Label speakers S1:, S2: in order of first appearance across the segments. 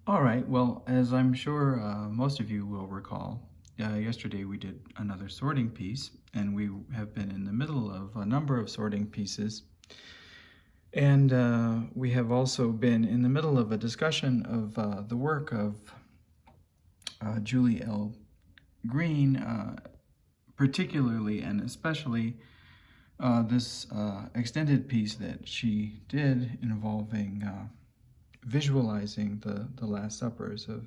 S1: All right, well, as I'm sure most of you will recall, yesterday we did another sorting piece, and we have been in the middle of a number of sorting pieces. And we have also been in the middle of a discussion of the work of Julie L. Green, particularly and especially this extended piece that she did involving visualizing the Last Suppers of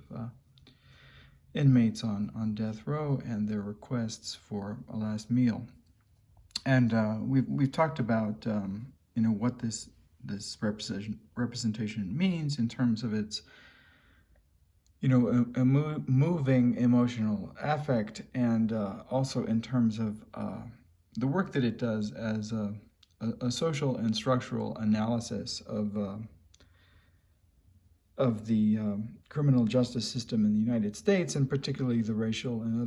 S1: inmates on death row and their requests for a last meal. And we've talked about what this representation means in terms of its a moving emotional affect, and also in terms of the work that it does as a social and structural analysis of the criminal justice system in the United States, and particularly the racial and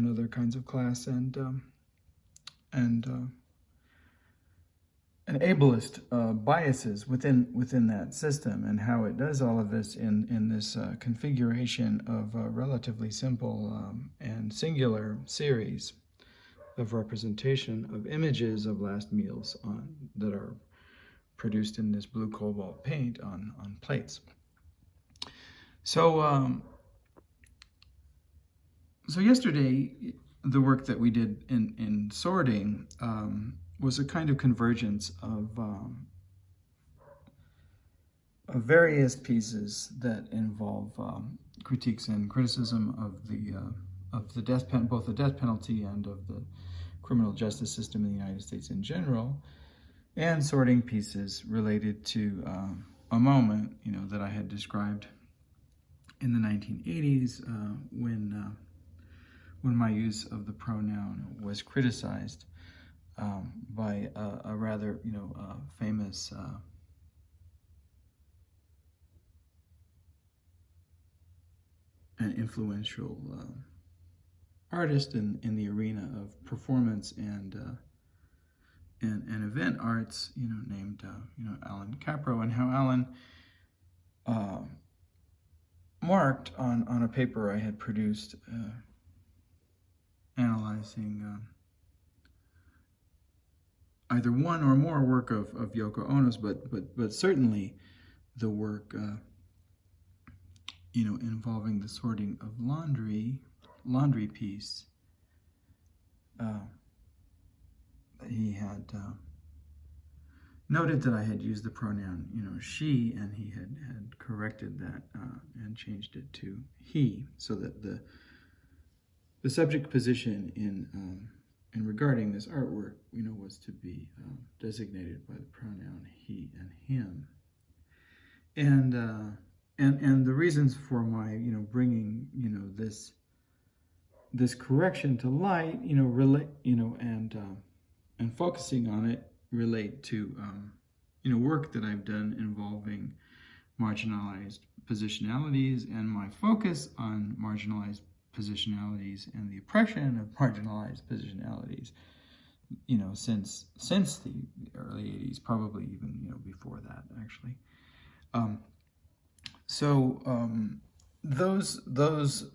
S1: other kinds of class and ableist biases within that system, and how it does all of this in this configuration of a relatively simple and singular series of representation of images of last meals that are produced in this blue cobalt paint on plates. So yesterday, the work that we did in sorting was a kind of convergence of various pieces that involve critiques and criticism of the death penalty, both the death penalty and of the criminal justice system in the United States in general, and sorting pieces related to a moment, that I had described in the 1980s when my use of the pronoun was criticized by a rather famous and influential artist in the arena of performance and event arts, named Alan Capro, and how Alan marked on a paper I had produced analyzing either one or more work of Yoko Ono's, but certainly the work involving the sorting of laundry piece. He had noted that I had used the pronoun she, and he had corrected that and changed it to he, so that the subject position in regarding this artwork was to be designated by the pronoun he and him. And the reasons for my bringing this correction to light relate and focusing on it relate to work that I've done involving marginalized positionalities, and my focus on marginalized positionalities and the oppression of marginalized positionalities since the early 80s, probably even before that, actually. Those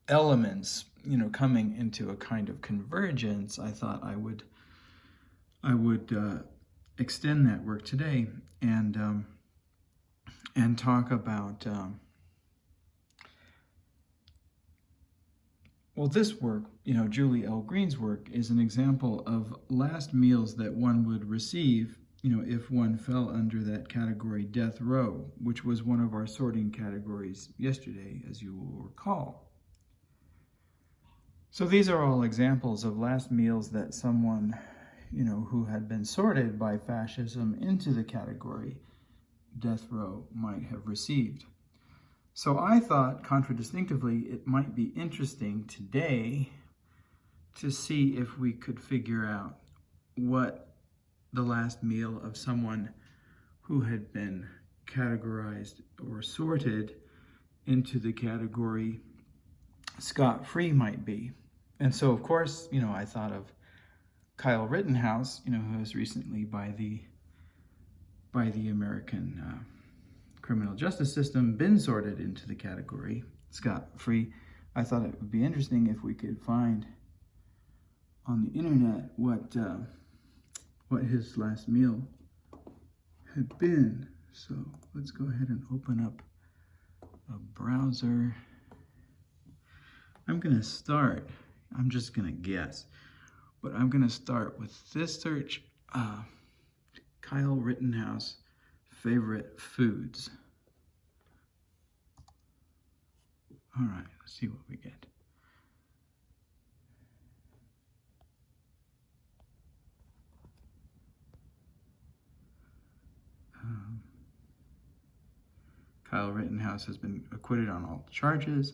S1: elements coming into a kind of convergence, I thought I would extend that work today and talk about this work, Julie L. Green's work, is an example of last meals that one would receive, if one fell under that category death row, which was one of our sorting categories yesterday, as you will recall. So these are all examples of last meals that someone, who had been sorted by fascism into the category death row might have received. So I thought, contradistinctively, it might be interesting today to see if we could figure out what the last meal of someone who had been categorized or sorted into the category scot-free might be. And so, of course, I thought of Kyle Rittenhouse, who was recently by the American criminal justice system been sorted into the category scot-free. I thought it would be interesting if we could find on the internet what his last meal had been. So let's go ahead and open up a browser. I'm gonna start, I'm just gonna guess, but I'm gonna start with this search, Kyle Rittenhouse favorite foods. All right, let's see what we get. Kyle Rittenhouse has been acquitted on all charges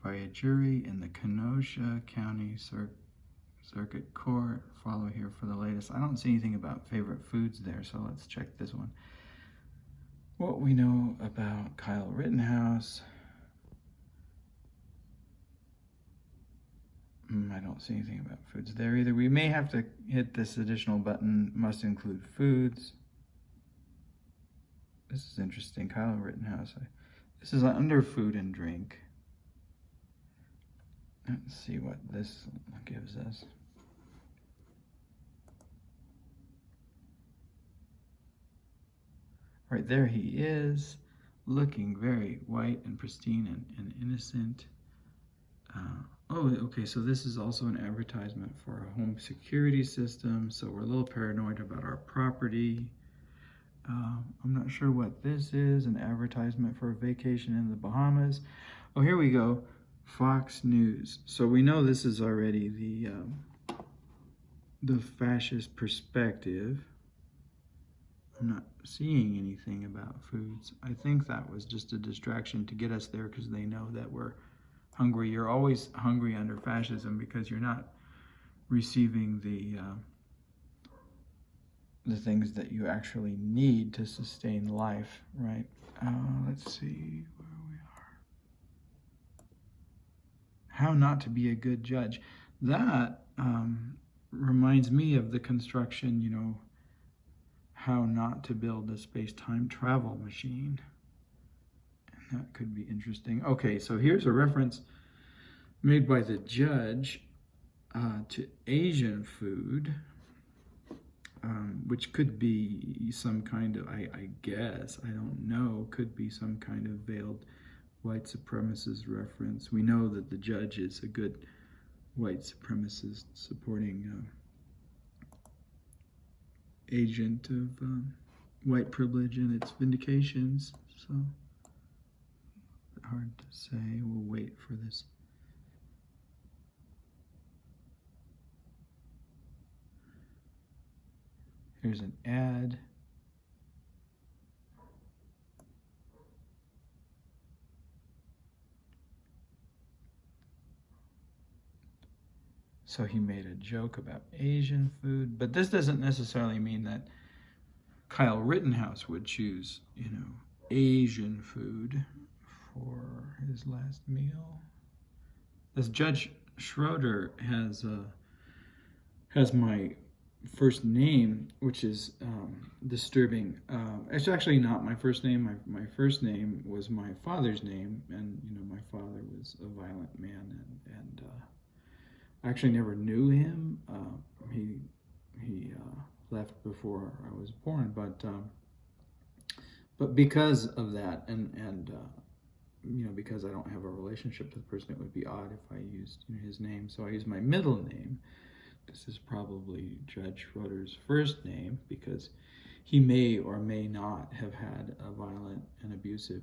S1: by a jury in the Kenosha County Circuit Court. Follow here for the latest. I don't see anything about favorite foods there, so let's check this one. What we know about Kyle Rittenhouse. I don't see anything about foods there either. We may have to hit this additional button, must include foods. This is interesting, Kyle Rittenhouse. This is under food and drink. Let's see what this gives us. Right there he is, looking very white and pristine and innocent. Oh, okay, so this is also an advertisement for a home security system, so we're a little paranoid about our property. I'm not sure what this is, an advertisement for a vacation in the Bahamas. Oh, here we go, Fox News. So we know this is already the fascist perspective. I'm not seeing anything about foods. I think that was just a distraction to get us there because they know that we're hungry. You're always hungry under fascism because you're not receiving the things that you actually need to sustain life, right? Let's see where we are. How not to be a good judge. That reminds me of the construction, you know, how not to build a space-time travel machine. And that could be interesting. Okay, so here's a reference made by the judge to Asian food. Which could be some kind of, I guess, I don't know, could be some kind of veiled white supremacist reference. We know that the judge is a good white supremacist supporting agent of white privilege and its vindications. So, hard to say. We'll wait for this. Here's an ad. So he made a joke about Asian food, but this doesn't necessarily mean that Kyle Rittenhouse would choose, you know, Asian food for his last meal. This Judge Schroeder has my first name, which is disturbing. It's actually not my first name. My first name was my father's name, and you know, my father was a violent man, and I actually never knew him. He left before I was born, but because of that, and you know, because I don't have a relationship to the person, it would be odd if I used, you know, his name. So I used my middle name. This is probably Judge Schroeder's first name because he may or may not have had a violent and abusive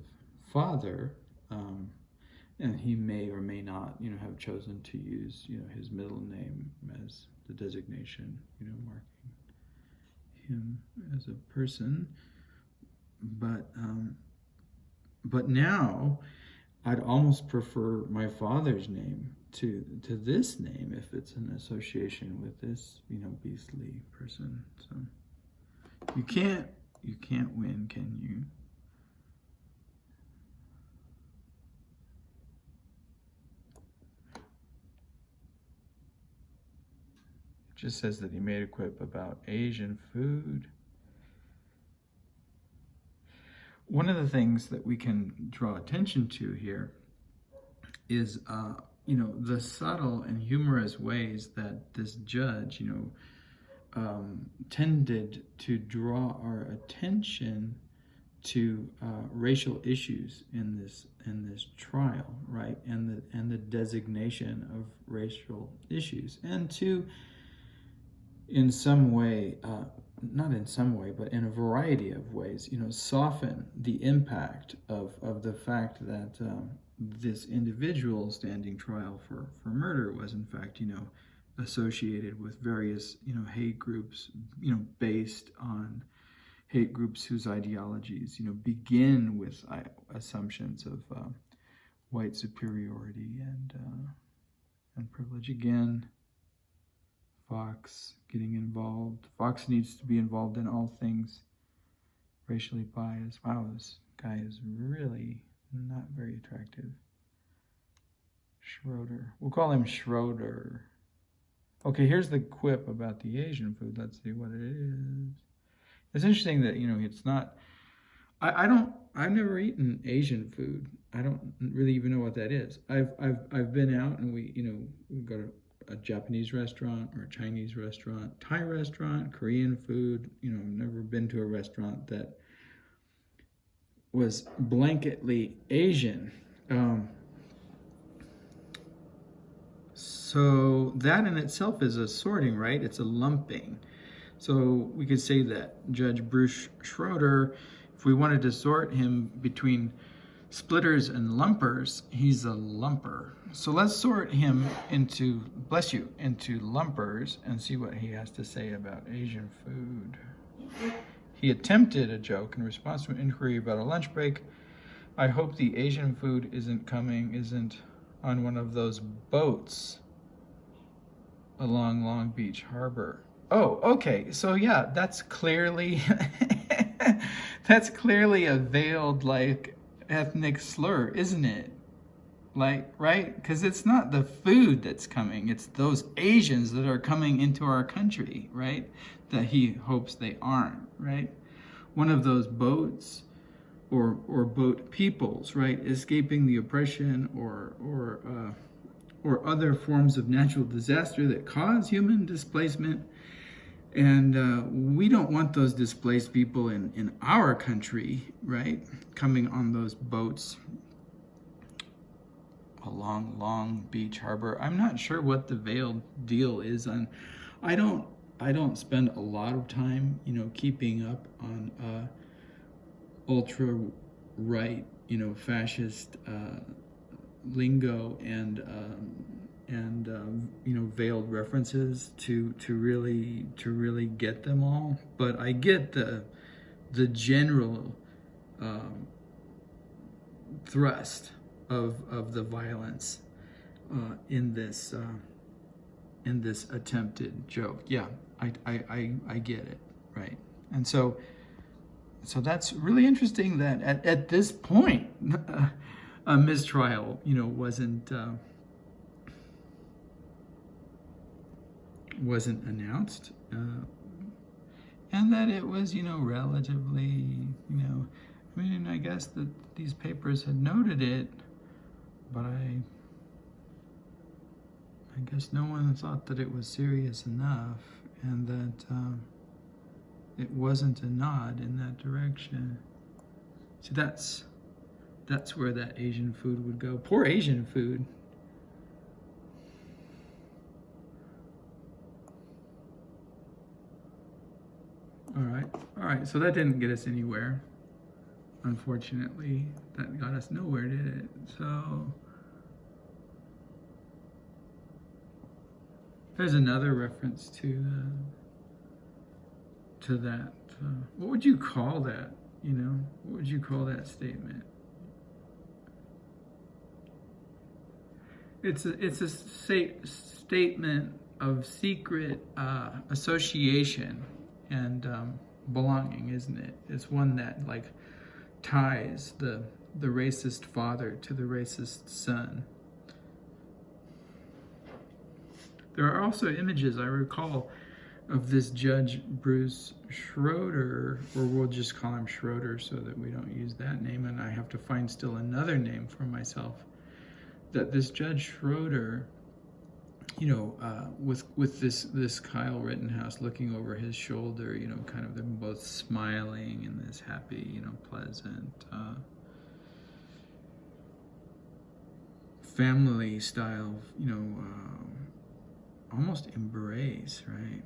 S1: father, and he may or may not, you know, have chosen to use, you know, his middle name as the designation, you know, marking him as a person. But now I'd almost prefer my father's name to this name if it's an association with this, you know, beastly person. So you can't win, can you? It just says that he made a quip about Asian food. one of the things that we can draw attention to here is, the subtle and humorous ways that this judge, tended to draw our attention to racial issues in this trial, right, and the designation of racial issues, and to, in some way, not in some way, but in a variety of ways, soften the impact of the fact that this individual standing trial for murder was in fact, associated with various, hate groups, based on hate groups whose ideologies, begin with assumptions of white superiority and privilege. Again, Fox getting involved. Fox needs to be involved in all things racially biased. Wow, this guy is really not very attractive. Schroeder. We'll call him Schroeder. Okay, here's the quip about the Asian food. Let's see what it is. It's interesting that, it's not, I've never eaten Asian food. I don't really even know what that is. I've been out and we go to a Japanese restaurant or a Chinese restaurant, Thai restaurant, Korean food. I've never been to a restaurant that was blanketly Asian. So that in itself is a sorting, right? It's a lumping. So we could say that Judge Bruce Schroeder, if we wanted to sort him between splitters and lumpers, he's a lumper. So let's sort him into, bless you, into lumpers and see what he has to say about Asian food. He attempted a joke in response to an inquiry about a lunch break. I hope the Asian food isn't on one of those boats along Long Beach Harbor. Oh, okay. So yeah, that's clearly a veiled ethnic slur, isn't it? Right? Because it's not the food that's coming, it's those Asians that are coming into our country, right? That he hopes they aren't, right? One of those boats or boat peoples, right? Escaping the oppression or other forms of natural disaster that cause human displacement. And we don't want those displaced people in our country, right? Coming on those boats along Long Beach Harbor. I'm not sure what the veiled deal is on. I don't spend a lot of time, keeping up on ultra right, fascist lingo and veiled references to really get them all. But I get the general thrust of the violence in this attempted joke. Yeah, I get it, right? And so that's really interesting that at this point a mistrial wasn't announced, and that it was relatively I guess that these papers had noted it, but I guess no one thought that it was serious enough, and that it wasn't a nod in that direction. See, that's where that Asian food would go. Poor Asian food. All right, so that didn't get us anywhere. Unfortunately, that got us nowhere, did it? So there's another reference to that. What would you call that? What would you call that statement? It's a statement of secret association and belonging, isn't it? It's one that ties the racist father to the racist son. There are also images, I recall, of this Judge Bruce Schroeder, or we'll just call him Schroeder so that we don't use that name, and I have to find still another name for myself, that this Judge Schroeder, with this Kyle Rittenhouse looking over his shoulder, kind of them both smiling in this happy, pleasant, family style, almost embrace, right?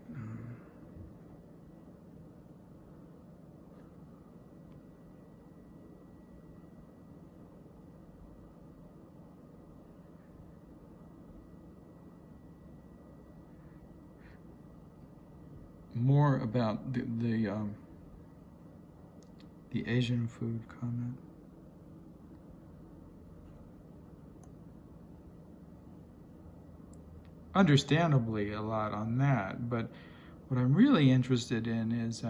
S1: More about the Asian food comment. Understandably, a lot on that, but what I'm really interested in is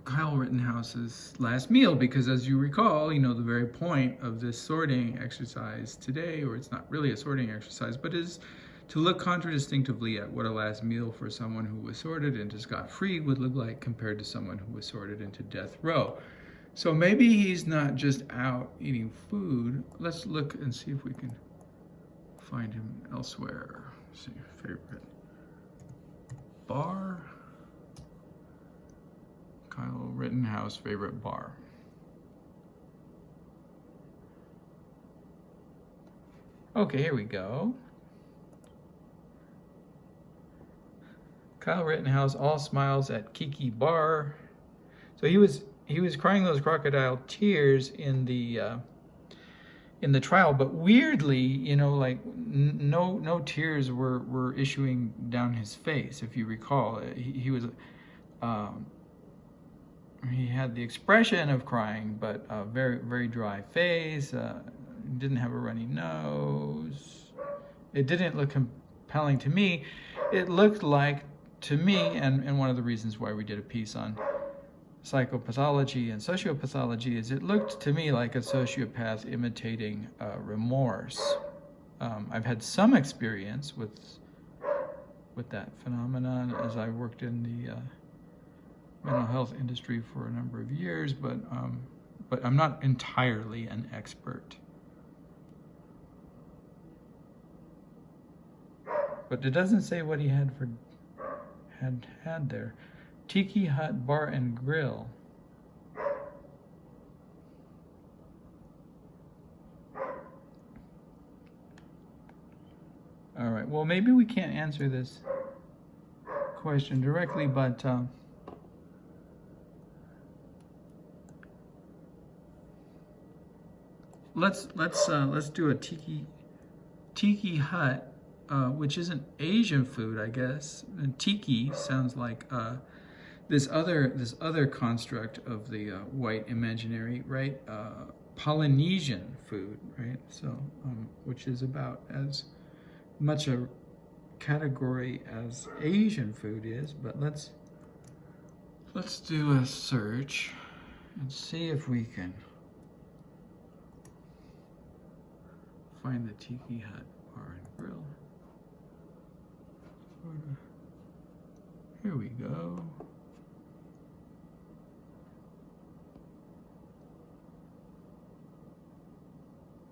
S1: Kyle Rittenhouse's last meal, because as you recall, the very point of this sorting exercise today, or it's not really a sorting exercise, but is to look contradistinctively at what a last meal for someone who was sorted into scot-free would look like compared to someone who was sorted into death row. So maybe he's not just out eating food. Let's look and see if we can find him elsewhere. Let's see, favorite bar. Kyle Rittenhouse favorite bar. Okay, here we go. Kyle Rittenhouse, all smiles at Kiki Bar. So he was crying those crocodile tears in the trial, but weirdly, no tears were issuing down his face. If you recall, he had the expression of crying, but a very, very dry face. Didn't have a runny nose. It didn't look compelling to me. It looked like, to me, and one of the reasons why we did a piece on psychopathology and sociopathology, is it looked to me like a sociopath imitating remorse. I've had some experience with that phenomenon as I worked in the mental health industry for a number of years, but I'm not entirely an expert. But it doesn't say what he had there. Tiki Hut Bar and Grill. All right, well, maybe we can't answer this question directly, but let's do a Tiki Hut, which isn't Asian food, I guess. And tiki sounds like this other construct of the white imaginary, right? Polynesian food, right? So, which is about as much a category as Asian food is. But let's do a search and see if we can find the Tiki Hut Bar and Grill. Here we go.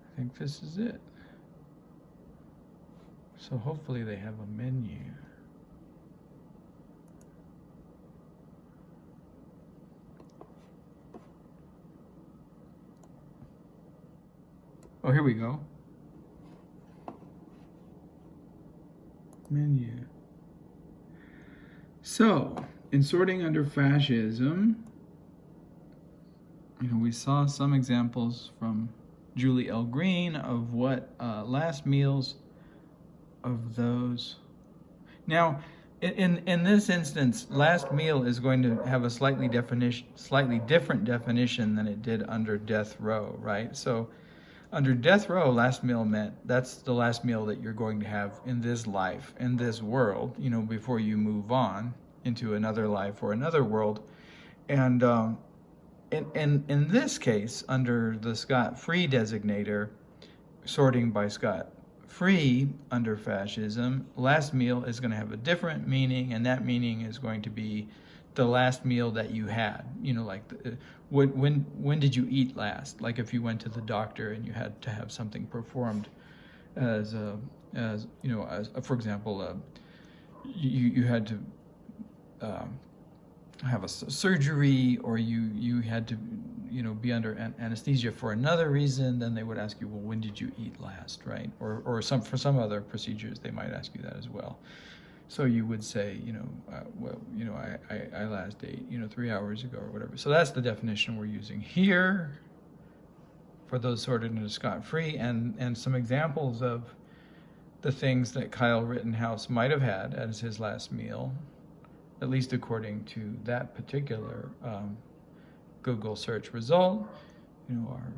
S1: I think this is it. So hopefully they have a menu. Oh, here we go. Menu. So, in sorting under fascism, we saw some examples from Julie L. Green of what last meals of those. Now, in this instance, last meal is going to have a slightly different definition than it did under death row, right? So, under death row, last meal meant that's the last meal that you're going to have in this life, in this world, before you move on into another life or another world. And in this case, under the scot-free designator, sorting by scot-free under fascism, last meal is going to have a different meaning, and that meaning is going to be the last meal that you had. You know, like when did you eat last? Like if you went to the doctor and you had to have something performed as for example, you had to have a surgery, or you had to be under anesthesia for another reason, then they would ask you, well, when did you eat last, right? Or for some other procedures they might ask you that as well. So you would say, I last ate 3 hours ago or whatever. So that's the definition we're using here for those sorted into scot-free, and some examples of the things that Kyle Rittenhouse might have had as his last meal, at least according to that particular Google search result, are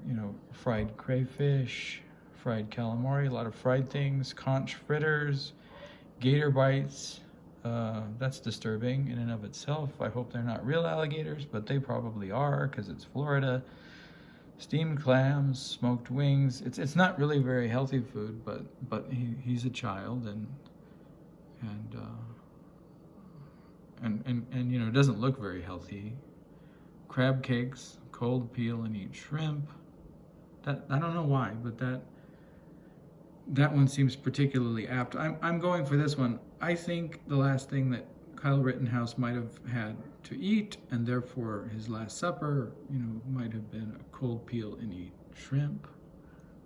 S1: fried crayfish, fried calamari, a lot of fried things, conch fritters, gator bites. That's disturbing in and of itself. I hope they're not real alligators, but they probably are because it's Florida. Steamed clams, smoked wings. It's not really very healthy food, but he's a child and it doesn't look very healthy. Crab cakes, cold peel and eat shrimp. That I don't know why, but that one seems particularly apt. I'm going for this one. I think the last thing that Kyle Rittenhouse might have had to eat, and therefore his last supper, might have been a cold peel and eat shrimp.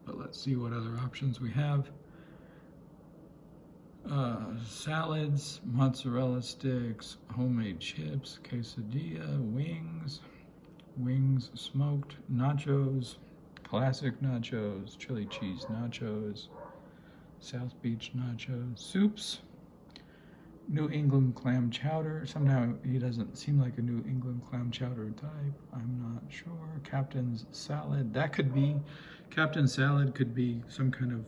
S1: But let's see what other options we have. Salads, mozzarella sticks, homemade chips, quesadilla, wings smoked, nachos, classic nachos, chili cheese nachos, South Beach nachos, soups, New England clam chowder. Somehow he doesn't seem like a New England clam chowder type. I'm not sure. Captain's salad. That could be, Captain's salad could be some kind of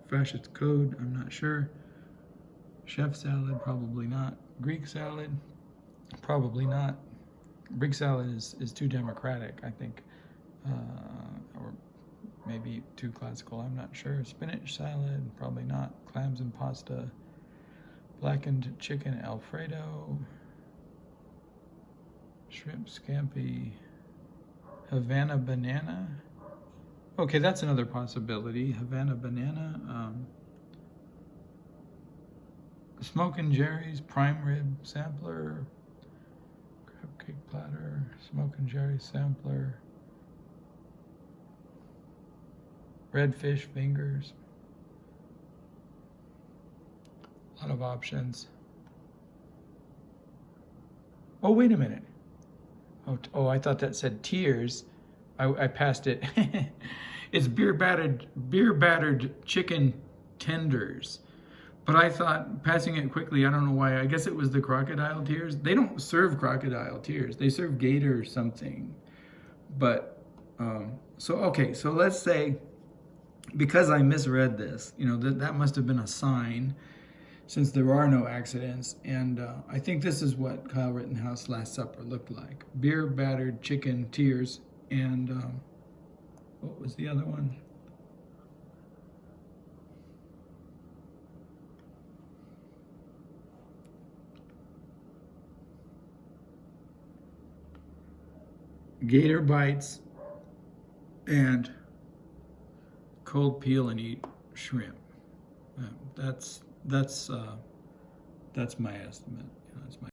S1: fascist code. I'm not sure. Chef salad, probably not. Greek salad, probably not. Greek salad is too democratic, I think, or maybe too classical. I'm not sure. Spinach salad, probably not. Clams and pasta. Blackened chicken Alfredo, shrimp scampi, Havana banana. Okay, that's another possibility. Havana banana. Smokin' Jerry's prime rib sampler, crab cake platter, Smokin' Jerry's sampler, redfish fingers. A lot of options. Oh, wait a minute. Oh, I thought that said tears. I passed it. It's beer battered chicken tenders. But I thought, passing it quickly, I don't know why. I guess it was the crocodile tears. They don't serve crocodile tears. They serve gator or something. But so let's say, because I misread this, that must have been a sign, since there are no accidents. And I think this is what Kyle Rittenhouse Last Supper looked like. Beer battered chicken tears. And what was the other one? Gator bites and cold peel and eat shrimp. That's my estimate. That's my